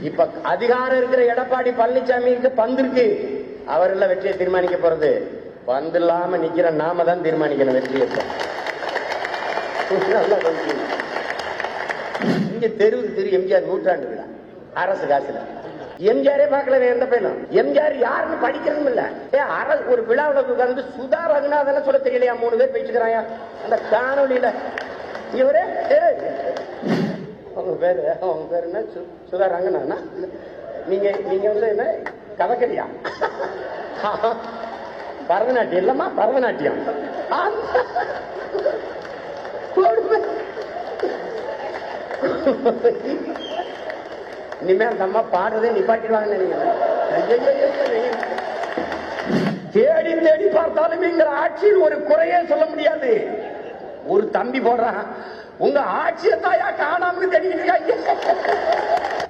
இப்ப அதிகாரம் இருக்கிற எடப்பாடி பழனிசாமிக்கு பந்து இருக்கு. அவர்கள் வெற்றியை தீர்மானிக்க போறது பந்து இல்லாம நிக்கிற நாம தான் தீர்மானிக்கணும் வெற்றியை. இங்க தெருவுக்கு திரு எம்ஜிஆர் நூற்றாண்டு விழா அரசு காசுல எம்ஜிஆரே பார்க்கல எந்த பையனும். எம்ஜிஆர் யாருன்னு படிக்கிறதும் இல்ல. அரசு ஒரு விழாவில் உட்கார்ந்து சுதா ரகுநாதன் சொல்ல தெரியலையா? 3 பேர் பேசிக்கிறாங்க அந்த காணொலியில. இவரே உங்க பேரு என்ன? சுதா ரங்கநாதனா? நீங்க என்ன கதக்கலியா? பரதநாட்டியம் இல்லம்மா, பரதநாட்டியம். இனிமே அந்த அம்மா பாடுறதே நிப்பாட்டிடுவாங்க நினைக்கிறேன். தேடி தேடி பார்த்தாலும் எங்க ஆட்சியில் ஒரு குறையே சொல்ல முடியாது. ஒரு தம்பி போடுறான், உங்க ஆட்சியை தாயா காணாம தேடிட்டு இருக்காங்க.